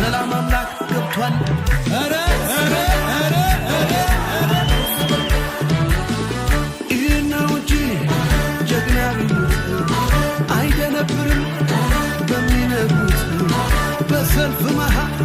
ሰላም አምላክ ገብቷል። ኧረ ይህን ነው እንጂ ጀግና ቢሉት አይደነብርም በሚነግሩት በሰልፍ መሃል